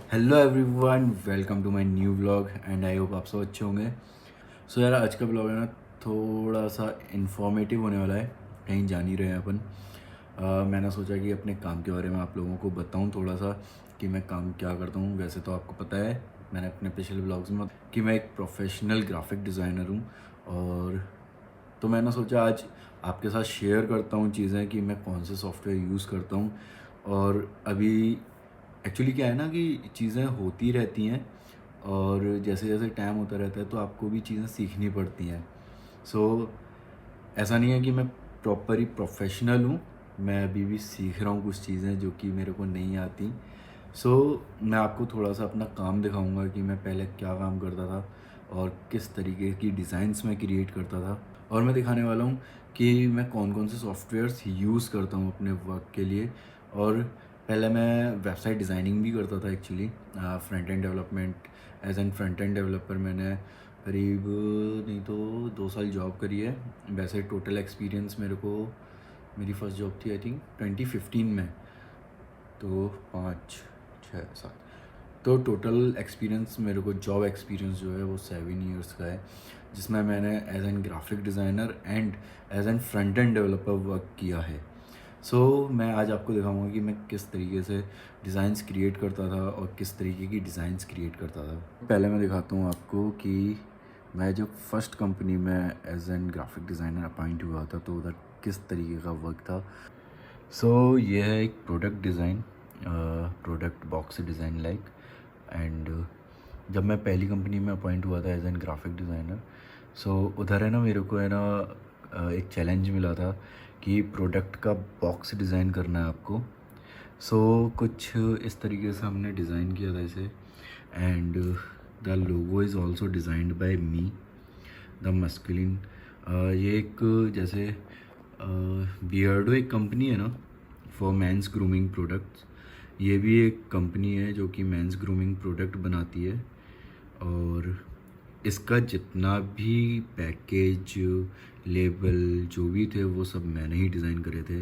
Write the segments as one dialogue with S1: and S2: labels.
S1: Hello everyone, welcome to my new vlog and I hope आप सब अच्छे होंगे। सो यार, आज का ब्लॉग है ना, थोड़ा सा इन्फॉर्मेटिव होने वाला है। कहीं जा नहीं रहे हैं अपन। मैंने सोचा कि अपने काम के बारे में आप लोगों को बताऊं थोड़ा सा कि मैं काम क्या करता हूं। वैसे तो आपको पता है, मैंने अपने पिछले ब्लॉग्स में कि मैं एक प्रोफेशनल ग्राफिक डिज़ाइनर हूं। और तो मैंने सोचा आज आपके साथ शेयर करता हूँ चीज़ें कि मैं कौन से सॉफ्टवेयर यूज़ करता हूँ। और अभी एक्चुअली क्या है ना कि चीज़ें होती रहती हैं, और जैसे जैसे टाइम होता रहता है तो आपको भी चीज़ें सीखनी पड़ती हैं। सो ऐसा नहीं है कि मैं प्रॉपर ही प्रोफेशनल हूँ। मैं अभी भी सीख रहा हूँ कुछ चीज़ें जो कि मेरे को नहीं आती। सो मैं आपको थोड़ा सा अपना काम दिखाऊंगा कि मैं पहले क्या काम करता था और किस तरीके की डिज़ाइंस मैं क्रिएट करता था। और मैं दिखाने वाला हूँ कि मैं कौन कौन से सॉफ्टवेयर्स यूज़ करता हूँ अपने वर्क के लिए। और पहले मैं वेबसाइट डिज़ाइनिंग भी करता था actually, front end development. As an front end developer मैंने करीब नहीं तो 2 साल जॉब करी है। वैसे टोटल एक्सपीरियंस मेरे को, मेरी फर्स्ट जॉब थी आई थिंक 2015 में, तो 5 6 7, तो टोटल एक्सपीरियंस मेरे को, जॉब एक्सपीरियंस जो है वो 7 ईयर्स का है, जिसमें मैंने as an graphic designer and as an front end developer work किया है। सो मैं आज आपको दिखाऊंगा कि मैं किस तरीके से डिज़ाइंस क्रिएट करता था और किस तरीके की डिज़ाइंस क्रिएट करता था। पहले मैं दिखाता हूँ आपको कि मैं जब फर्स्ट कंपनी में as an graphic designer appoint हुआ था तो उधर किस तरीके का वर्क था। सो ये है एक product design, product box design like. And जब मैं पहली कंपनी में अपॉइंट हुआ था एज एन ग्राफिक डिज़ाइनर, सो उधर है ना, मेरे को है ना एक चैलेंज मिला था कि प्रोडक्ट का बॉक्स डिज़ाइन करना है आपको। सो कुछ इस तरीके से हमने डिज़ाइन किया था इसे। And the logo is also designed by me, the masculine. ये एक जैसे बियर्डो एक कंपनी है ना फॉर मेंस ग्रूमिंग प्रोडक्ट्स, ये भी एक कंपनी है जो कि मेंस ग्रूमिंग प्रोडक्ट बनाती है। और इसका जितना भी पैकेज, लेबल जो भी थे वो सब मैंने ही डिज़ाइन करे थे।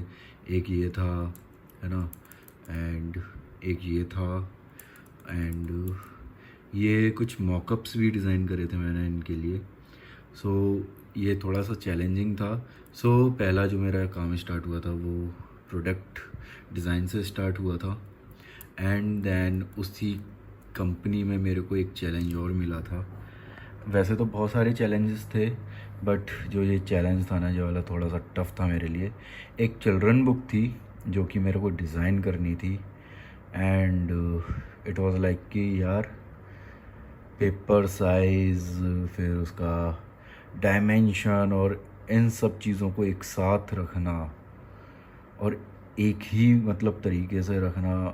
S1: एक ये था, है ना, एंड एक ये था, एंड ये कुछ मॉकअप्स भी डिज़ाइन करे थे मैंने इनके लिए। सो ये थोड़ा सा चैलेंजिंग था। सो पहला जो मेरा काम स्टार्ट हुआ था वो प्रोडक्ट डिज़ाइन से स्टार्ट हुआ था। एंड देन उसी कंपनी में मेरे को एक चैलेंज और मिला था। वैसे तो बहुत सारे चैलेंजेस थे, बट जो ये चैलेंज था ना, जो वाला थोड़ा सा टफ था मेरे लिए। एक चिल्ड्रन बुक थी जो कि मेरे को डिज़ाइन करनी थी। एंड इट वाज लाइक कि यार, पेपर साइज़, फिर उसका डायमेंशन और इन सब चीज़ों को एक साथ रखना और एक ही मतलब तरीके से रखना,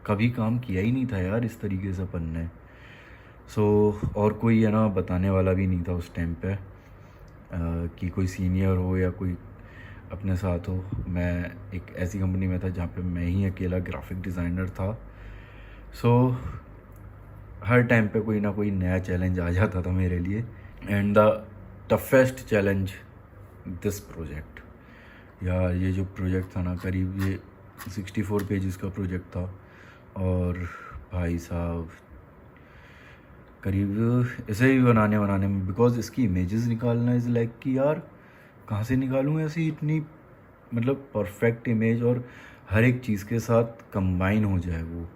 S1: कभी काम किया ही नहीं था यार इस तरीके से अपन ने। सो और कोई है ना बताने वाला भी नहीं था उस टाइम पे, कि कोई सीनियर हो या कोई अपने साथ हो। मैं एक ऐसी कंपनी में था जहाँ पे मैं ही अकेला ग्राफिक डिज़ाइनर था। सो हर टाइम पे कोई ना कोई नया चैलेंज आ जाता था मेरे लिए। And the toughest challenge, this project. यार ये जो प्रोजेक्ट था ना, करीब ये 64 पेजेस का प्रोजेक्ट था। और भाई साहब, करीब इसे भी बनाने बनाने में, बिकॉज इसकी इमेजेस निकालना इज़ लाइक कि यार कहाँ से निकालूँ ऐसी इतनी मतलब परफेक्ट इमेज और हर एक चीज़ के साथ कंबाइन हो जाए वो।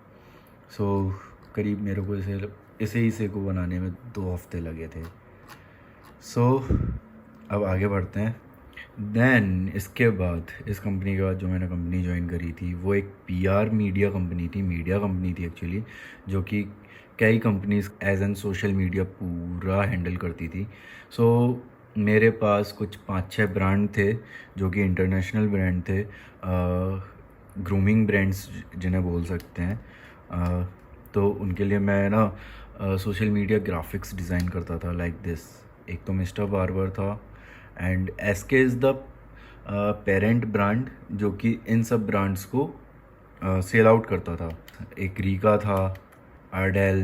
S1: सो करीब मेरे को इसे को बनाने में 2 हफ्ते लगे थे। सो अब आगे बढ़ते हैं। देन इसके बाद, इस कंपनी के बाद जो मैंने कंपनी ज्वाइन करी थी वो एक पीआर मीडिया कंपनी थी, मीडिया कंपनी थी एक्चुअली, जो कि कई companies as an social media पूरा हैंडल करती थी। सो मेरे पास कुछ 5 6 ब्रांड थे जो कि इंटरनेशनल ब्रांड थे, ग्रूमिंग ब्रांड्स जिन्हें बोल सकते हैं। तो उनके लिए मैं ना सोशल मीडिया ग्राफिक्स डिज़ाइन करता था लाइक दिस। एक तो मिस्टर बार्बर था, and SK is the parent brand जो कि इन सब ब्रांड्स को सेल आउट करता था। एक रीका था, आर्डेल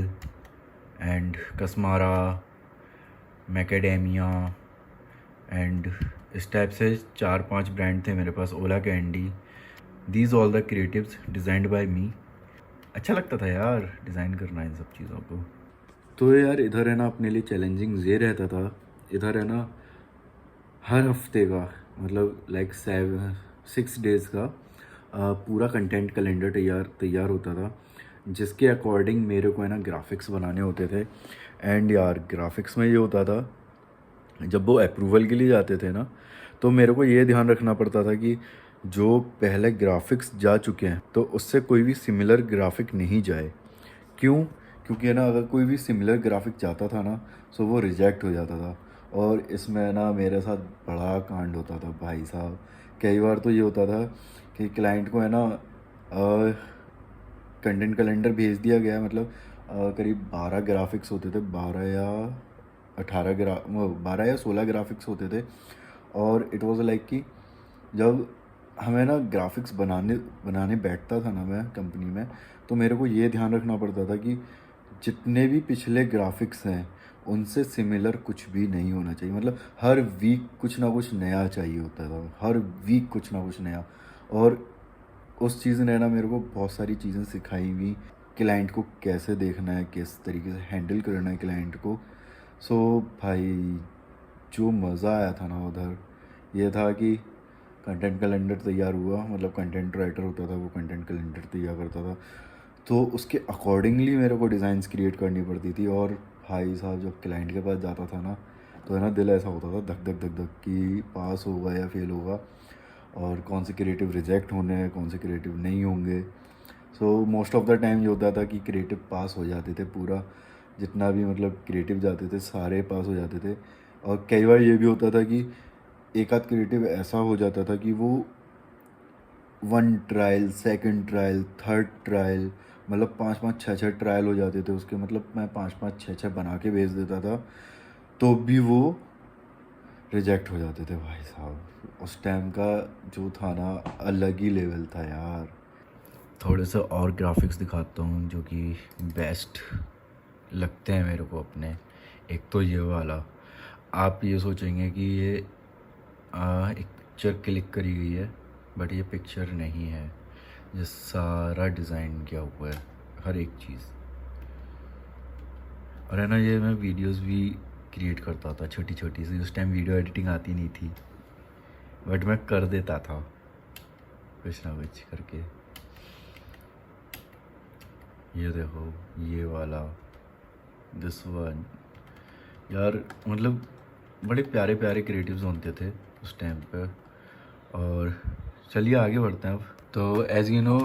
S1: एंड कसमारा, मैकेडेमिया, एंड इस टाइप से 4 5 ब्रांड थे मेरे पास, Ola candy. These all the creatives designed by me. अच्छा लगता था यार डिज़ाइन करना इन सब चीज़ों को। तो यार इधर है ना अपने लिए चैलेंजिंग ये रहता था, इधर है ना हर हफ्ते का मतलब लाइक 6 डेज़ का पूरा कंटेंट कैलेंडर तैयार तैयार होता था, जिसके अकॉर्डिंग मेरे को है ना ग्राफिक्स बनाने होते थे। एंड यार ग्राफिक्स में ये होता था, जब वो अप्रूवल के लिए जाते थे ना, तो मेरे को ये ध्यान रखना पड़ता था कि जो पहले ग्राफिक्स जा चुके हैं तो उससे कोई भी सिमिलर ग्राफिक नहीं जाए। क्यों? क्योंकि है ना अगर कोई भी सिमिलर ग्राफिक जाता था ना तो वो रिजेक्ट हो जाता था। और इसमें ना मेरे साथ बड़ा कांड होता था भाई साहब। कई बार तो ये होता था कि क्लाइंट को है ना कंटेंट कैलेंडर भेज दिया गया, मतलब करीब 12 ग्राफिक्स होते थे, 12 या 16 ग्राफिक्स होते थे। और इट वाज लाइक कि जब हमें ना ग्राफिक्स बनाने बनाने बैठता था ना मैं कंपनी में, तो मेरे को ये ध्यान रखना पड़ता था कि जितने भी पिछले ग्राफिक्स हैं उनसे सिमिलर कुछ भी नहीं होना चाहिए। मतलब हर वीक कुछ ना कुछ नया चाहिए होता था, हर वीक कुछ ना कुछ नया। और उस चीज़ ने ना मेरे को बहुत सारी चीज़ें सिखाई भी, क्लाइंट को कैसे देखना है, किस तरीके से हैंडल करना है क्लाइंट को। सो भाई जो मज़ा आया था ना उधर, ये था कि कंटेंट कैलेंडर तैयार हुआ, मतलब कंटेंट राइटर होता था वो कंटेंट कैलेंडर तैयार करता था, तो उसके अकॉर्डिंगली मेरे को डिज़ाइंस क्रिएट करनी पड़ती थी। और भाई साहब जब क्लाइंट के पास जाता था ना, तो है ना दिल ऐसा होता था धक धक धक धक कि पास होगा या फेल होगा, और कौन से क्रिएटिव रिजेक्ट होने हैं, कौन से क्रिएटिव नहीं होंगे। So most of the time ये होता था कि क्रिएटिव पास हो जाते थे, पूरा जितना भी मतलब क्रिएटिव जाते थे सारे पास हो जाते थे। और कई बार ये भी होता था कि एक आध क्रिएटिव ऐसा हो जाता था कि वो 1 trial, second trial, third trial, मतलब 5-5 6-6 ट्रायल हो जाते थे उसके। मतलब मैं 5-5 6-6 बना के भेज देता था तो भी वो रिजेक्ट हो जाते थे भाई साहब। उस टाइम का जो था ना अलग ही लेवल था यार। थोड़े से और ग्राफिक्स दिखाता हूँ जो कि बेस्ट लगते हैं मेरे को अपने। एक तो ये वाला, आप ये सोचेंगे कि ये एक पिक्चर क्लिक करी गई है, बट ये पिक्चर नहीं है, ये सारा डिज़ाइन किया हुआ है हर एक चीज़। और है ना ये मैं वीडियोस भी क्रिएट करता था छोटी छोटी सी, उस टाइम वीडियो एडिटिंग आती नहीं थी, बट मैं कर देता था कुछ ना कुछ करके। ये देखो ये वाला, दिस वन, यार मतलब बड़े प्यारे प्यारे क्रिएटिव्स होते थे उस टाइम पे। और चलिए आगे बढ़ते हैं अब। तो as you know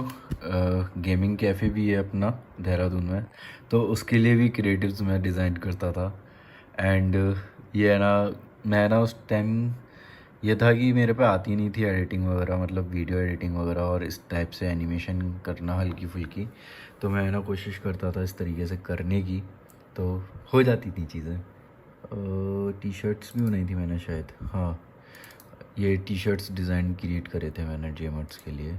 S1: gaming cafe भी है अपना देहरादून में, तो उसके लिए भी क्रिएटिव्स मैं डिज़ाइन करता था। एंड ये है ना मैं ना उस टाइम ये था कि मेरे पे आती नहीं थी एडिटिंग वगैरह, मतलब वीडियो एडिटिंग वगैरह और इस टाइप से एनिमेशन करना हल्की फुल्की, तो मैं ना कोशिश करता था इस तरीके से करने की, तो हो जाती थी चीज़ें। टी शर्ट्स भी बनाई थी मैंने शायद, हाँ ये टी शर्ट्स डिज़ाइन क्रिएट करे थे मैंने जेमर्ट्स के लिए।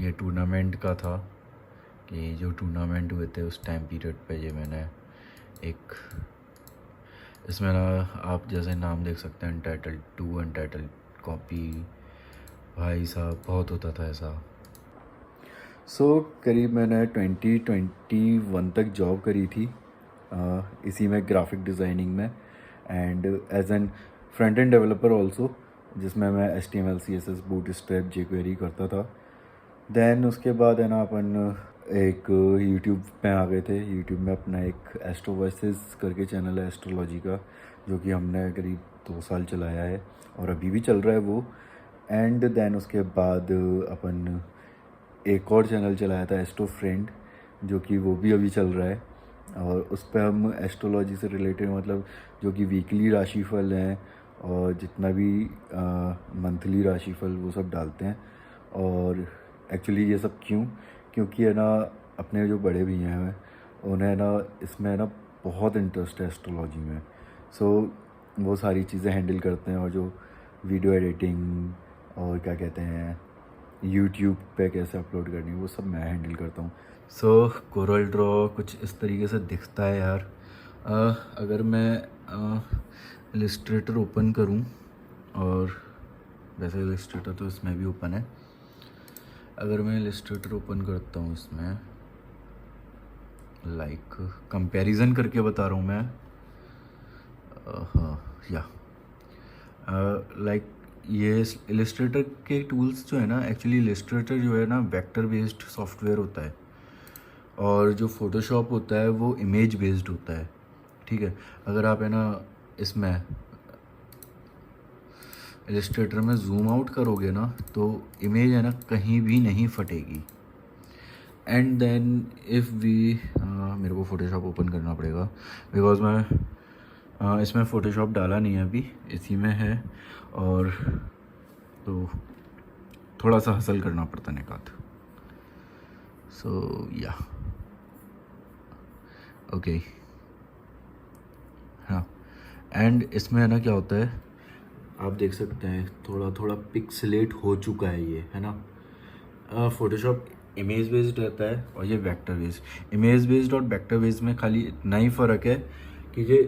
S1: ये टूर्नामेंट का था कि जो टूर्नामेंट हुए थे उस टाइम पीरियड पे, ये मैंने एक इसमें ना आप जैसे नाम देख सकते हैं अनटाइटल्ड 2, अनटाइटल्ड कॉपी, भाई साहब बहुत होता था ऐसा। करीब मैंने 2021 तक जॉब करी थी इसी में, ग्राफिक डिज़ाइनिंग में, and as an front end developer also, जिसमें मैं HTML CSS बूटस्ट्रैप jQuery करता था। देन उसके बाद है ना अपन एक यूट्यूब पे आ गए थे। यूट्यूब में अपना एक एस्ट्रो वॉइसेस करके चैनल है एस्ट्रोलॉजी का, जो कि हमने करीब 2 साल चलाया है और अभी भी चल रहा है वो। एंड देन उसके बाद अपन एक और चैनल चलाया था एस्ट्रो फ्रेंड, जो कि वो भी अभी चल रहा है। और उस पर हम एस्ट्रोलॉजी से रिलेटेड, मतलब जो कि वीकली राशिफल हैं और जितना भी मंथली राशिफल वो सब डालते हैं। और एक्चुअली ये सब क्योंकि है ना अपने जो बड़े भैया हैं उन्हें ना इसमें ना बहुत इंटरेस्ट है एस्ट्रोलॉजी में। सो वो सारी चीज़ें हैंडल करते हैं, और जो वीडियो एडिटिंग और क्या कहते हैं यूट्यूब पे कैसे अपलोड करनी है वो सब मैं हैंडल करता हूँ। कोरल ड्रॉ कुछ इस तरीके से दिखता है यार। अगर मैं इलस्ट्रेटर ओपन करूँ, और वैसे इलस्ट्रेटर तो इसमें भी ओपन है, अगर मैं इलस्ट्रेटर ओपन करता हूँ इसमें, लाइक कंपैरिजन करके बता रहा हूँ मैं, हाँ या लाइक ये इलस्ट्रेटर के टूल्स जो है ना, एक्चुअली इलस्ट्रेटर जो है ना वेक्टर बेस्ड सॉफ्टवेयर होता है, और जो फोटोशॉप होता है वो इमेज बेस्ड होता है। ठीक है, अगर आप है ना इसमें इलस्ट्रेटर में जूम आउट करोगे ना तो इमेज है ना कहीं भी नहीं फटेगी। एंड देन इफ़ वी मेरे को फ़ोटोशॉप ओपन करना पड़ेगा बिकॉज मैं इसमें फ़ोटोशॉप डाला नहीं है अभी, इसी में है, और तो थोड़ा सा हसल करना पड़ता निकात। सो या ओके, हाँ। एंड इसमें है ना क्या होता है, आप देख सकते हैं थोड़ा थोड़ा पिक्सलेट हो चुका है ये, है ना। फोटोशॉप इमेज बेस्ड रहता है और ये वेक्टर बेस्ड। इमेज बेस्ड और वेक्टर बेस्ड में खाली इतना ही फ़र्क है कि ये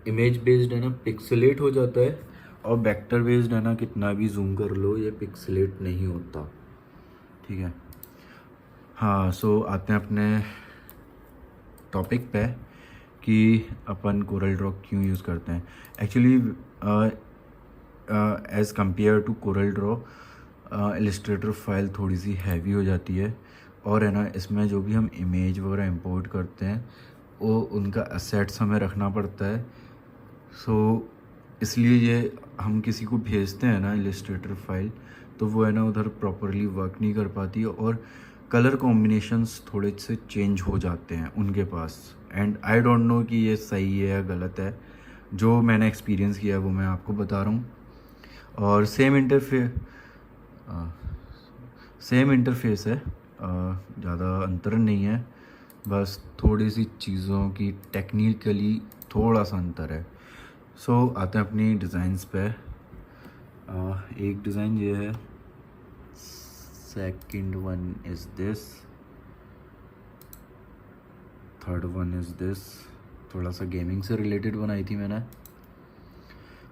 S1: इमेज बेस्ड है ना पिक्सलेट हो जाता है, और वेक्टर बेस्ड है ना कितना भी जूम कर लो ये पिक्सलेट नहीं होता। ठीक है, हाँ। सो आते हैं अपने टॉपिक पे कि अपन कोरल ड्रॉ क्यों यूज़ करते हैं। Actually as compared to Corel Draw Illustrator file थोड़ी सी हैवी हो जाती है, और है ना इसमें जो भी हम इमेज वगैरह इंपोर्ट करते हैं वो उनका असेट्स हमें रखना पड़ता है। सो इसलिए ये हम किसी को भेजते हैं ना इलस्ट्रेटर फाइल, तो वो है ना उधर प्रॉपरली वर्क नहीं कर पाती, और कलर कॉम्बिनेशंस थोड़े से चेंज हो जाते हैं उनके पास। एंड आई डोंट नो कि ये सही है या गलत है, जो मैंने एक्सपीरियंस किया है वो मैं आपको बता रहा हूँ। और सेम इंटरफेस है, ज़्यादा अंतर नहीं है, बस थोड़ी सी चीज़ों की टेक्निकली थोड़ा सा अंतर है। सो आते हैं अपनी डिज़ाइंस पे। एक डिज़ाइन ये है, second one is this, third one is this, थोड़ा सा गेमिंग से रिलेटेड बनाई थी मैंने।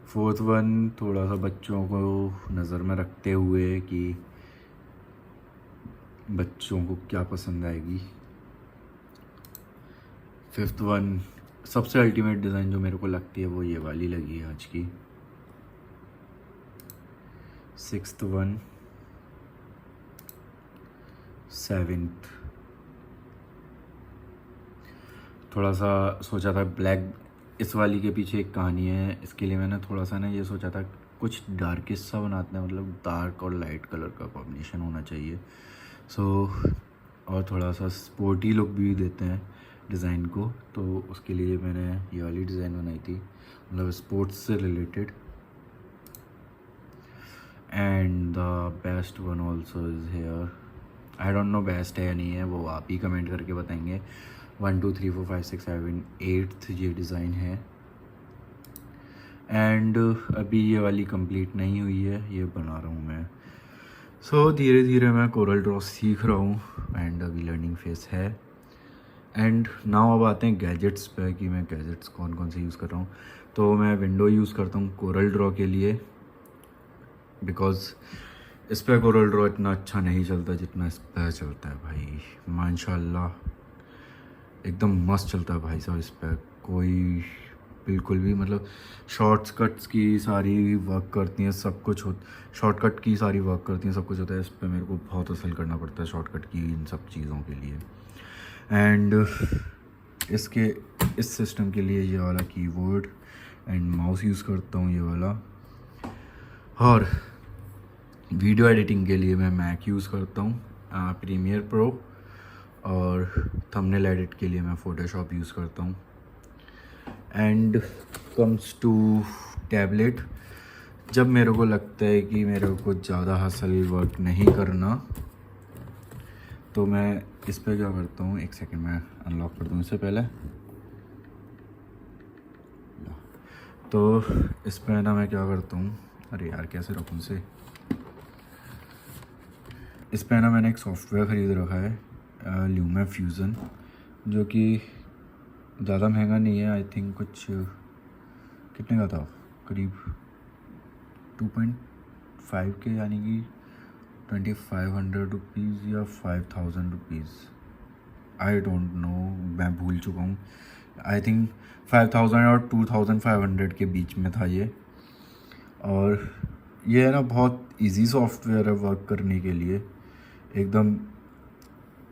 S1: फोर्थ वन थोड़ा सा बच्चों को नज़र में रखते हुए कि बच्चों को क्या पसंद आएगी। फिफ्थ वन सबसे अल्टीमेट डिज़ाइन जो मेरे को लगती है वो ये वाली लगी है आज की। सिक्स्थ वन, सेवेंथ थोड़ा सा सोचा था ब्लैक, इस वाली के पीछे एक कहानी है, इसके लिए मैंने थोड़ा सा ना ये सोचा था कुछ डार्किश सा बनाते हैं, मतलब डार्क और लाइट कलर का कॉम्बिनेशन होना चाहिए। सो और थोड़ा सा स्पोर्टी लुक भी देते हैं डिज़ाइन को, तो उसके लिए मैंने ये वाली डिज़ाइन बनाई थी, मतलब स्पोर्ट्स से related. And the best one also is here. I don't know best है या नहीं है, वो आप ही कमेंट करके बताएंगे। 1 2 3 4 5 6 7 8th ये डिज़ाइन है। एंड अभी ये वाली कंप्लीट नहीं हुई है, ये बना रहा हूँ मैं। सो धीरे धीरे मैं कोरल ड्रॉ सीख रहा हूँ, एंड अभी लर्निंग फेस है। एंड नाउ अब आते हैं गैजेट्स पे कि मैं गैजेट्स कौन कौन से यूज़ कर रहा हूँ। तो मैं विंडो यूज़ करता हूँ कोरल ड्रॉ के लिए, बिकॉज़ इस पर कोरल ड्रॉ इतना अच्छा नहीं चलता जितना इस पर चलता है भाई। माशाल्लाह एकदम मस्त चलता है भाई साहब इस पर, कोई बिल्कुल भी मतलब शॉर्टकट्स की सारी वर्क करती हैं, सब कुछ हो, शॉर्टकट की सारी वर्क करती हैं, सब कुछ होता है। इस पर मेरे को बहुत असल करना पड़ता है शॉर्टकट की इन सब चीज़ों के लिए। एंड इसके इस सिस्टम के लिए ये वाला कीबोर्ड एंड माउस यूज़ करता हूँ, ये वाला। और वीडियो एडिटिंग के लिए मैं मैक यूज़ करता हूँ, प्रीमियर प्रो, और थंबनेल एडिट के लिए मैं फ़ोटोशॉप यूज़ करता हूँ। एंड कम्स टू टैबलेट, जब मेरे को लगता है कि मेरे को ज़्यादा हसल वर्क नहीं करना, तो मैं इस पर क्या करता हूँ, एक सेकंड मैं अनलॉक कर दूँ इससे पहले। तो इस पर ना मैं क्या करता हूँ, अरे यार कैसे रखूँ इसे, इस पर ना मैंने एक सॉफ्टवेयर ख़रीद रखा है, ल्यूमा फ्यूज़न, जो कि ज़्यादा महंगा नहीं है। आई थिंक कुछ कितने का था, करीब 2.5 के, यानी कि ₹2500 या ₹5000, आई डोंट नो, मैं भूल चुका हूँ। आई थिंक 5000 और 2500 के बीच में था ये। और ये है ना बहुत इजी सॉफ्टवेयर है वर्क करने के लिए। एकदम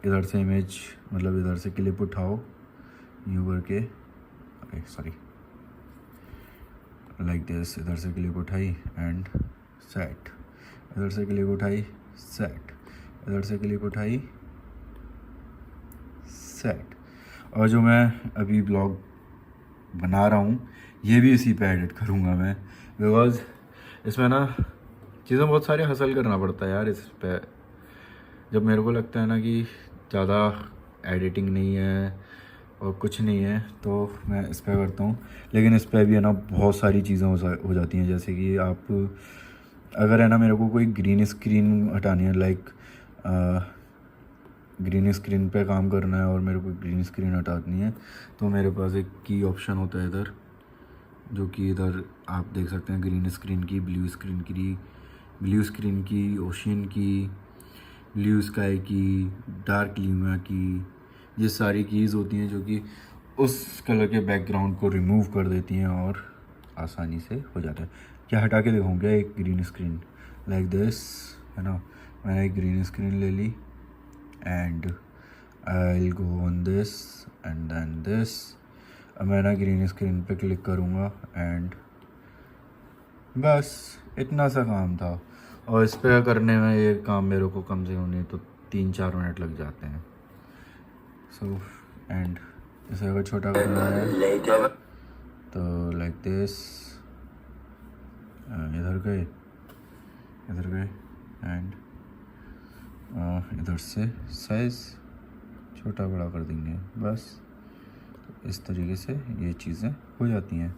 S1: इधर से इमेज, मतलब इधर से क्लिप उठाओ यूँ करके, ओके सॉरी, लाइक दिस, इधर से क्लिप उठाई एंड सेट, इधर से क्लिप उठाई सेट, इधर से क्लिप उठाई सेट। और जो मैं अभी ब्लॉग बना रहा हूँ ये भी इसी पे एडिट करूँगा मैं, बिकॉज इसमें ना चीज़ें बहुत सारे हसल करना पड़ता है यार इस पे। जब मेरे को लगता है ना कि ज़्यादा एडिटिंग नहीं है और कुछ नहीं है तो मैं इस पर करता हूँ। लेकिन इस पर भी है ना बहुत सारी चीज़ें हो जाती हैं, जैसे कि आप अगर है ना मेरे को कोई ग्रीन स्क्रीन हटानी है, लाइक ग्रीन स्क्रीन पे काम करना है और मेरे को ग्रीन स्क्रीन हटानी है, तो मेरे पास एक की ऑप्शन होता है इधर, जो कि इधर आप देख सकते हैं, ग्रीन स्क्रीन की, ब्लू स्क्रीन की, ओशियन की, ब्लू स्काई की, डार्क ल्यूमा की, ये सारी कीज़ होती हैं जो कि उस कलर के बैकग्राउंड को रिमूव कर देती हैं और आसानी से हो जाता है। क्या हटा के दिखाऊँ एक ग्रीन स्क्रीन लाइक दिस, है ना। मैंने एक ग्रीन स्क्रीन ले ली and I will go on this and then this. अब मैं ना ग्रीन स्क्रीन पे क्लिक करूँगा एंड बस इतना सा काम था। और इस पर करने में ये काम मेरे को कम से कम नहीं तो 3-4 मिनट लग जाते हैं। सो एंड इसे अगर छोटा करना है तो लाइक दिस, इधर गए एंड इधर से साइज़ छोटा बड़ा कर देंगे, बस इस तरीके से ये चीज़ें हो जाती हैं।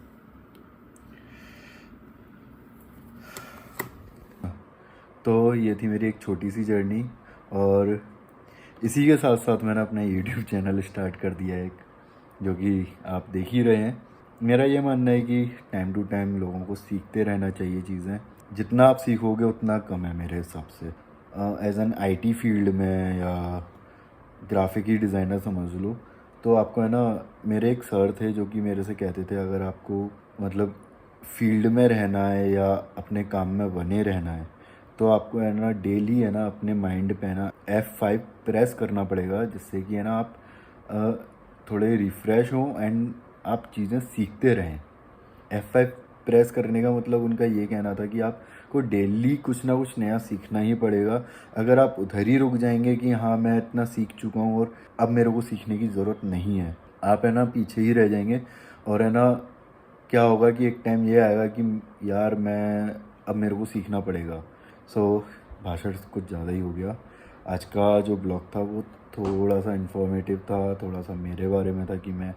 S1: तो ये थी मेरी एक छोटी सी जर्नी, और इसी के साथ साथ मैंने अपना यूट्यूब चैनल स्टार्ट कर दिया है एक, जो कि आप देख ही रहे हैं। मेरा ये मानना है कि टाइम टू टाइम लोगों को सीखते रहना चाहिए चीज़ें, जितना आप सीखोगे उतना कम है मेरे हिसाब से। एज एन आईटी फील्ड में या ग्राफिक ही डिज़ाइनर समझ लो, तो आपको है ना, मेरे एक सर थे जो कि मेरे से कहते थे अगर आपको मतलब फील्ड में रहना है या अपने काम में बने रहना है तो आपको है ना डेली है ना अपने माइंड पे ना F5 प्रेस करना पड़ेगा, जिससे कि है ना आप थोड़े रिफ़्रेश हों एंड आप चीज़ें सीखते रहें। F5 प्रेस करने का मतलब उनका ये कहना था कि आपको डेली कुछ ना कुछ नया सीखना ही पड़ेगा। अगर आप उधर ही रुक जाएंगे कि हाँ मैं इतना सीख चुका हूँ और अब मेरे को सीखने की ज़रूरत नहीं है, आप है ना पीछे ही रह जाएंगे। और है ना क्या होगा कि एक टाइम ये आएगा कि यार मैं अब मेरे को सीखना पड़ेगा। सो भाषण कुछ ज़्यादा ही हो गया। आज का जो ब्लॉग था वो थोड़ा सा इन्फॉर्मेटिव था, थोड़ा सा मेरे बारे में था कि मैं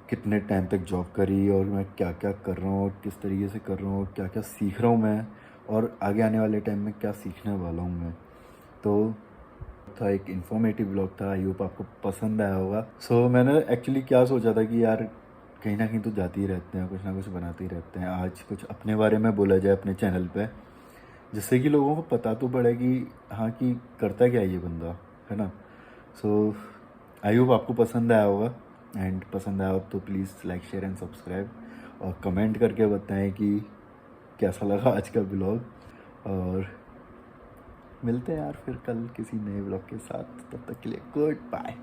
S1: कितने टाइम तक जॉब करी और मैं क्या क्या कर रहा हूँ और किस तरीके से कर रहा हूँ और क्या क्या सीख रहा हूँ मैं, और आगे आने वाले टाइम में क्या सीखने वाला हूँ मैं। तो था एक इन्फॉर्मेटिव ब्लॉग था, आई होप आपको पसंद आया होगा। सो मैंने एक्चुअली क्या सोचा था कि यार कहीं ना कहीं तो जाते ही रहते हैं, कुछ ना कुछ बनाते ही रहते हैं, आज कुछ अपने बारे में बोला जाए अपने चैनल पे, जिससे कि लोगों को पता तो पड़े कि हाँ कि करता क्या है ये बंदा, है ना। सो आई होप आपको पसंद आया होगा, एंड पसंद आया हो तो please like share and subscribe, और कमेंट करके बताएं कि कैसा लगा आज का ब्लॉग। और मिलते हैं यार फिर कल किसी नए ब्लॉग के साथ, तब तक के लिए गुड बाय।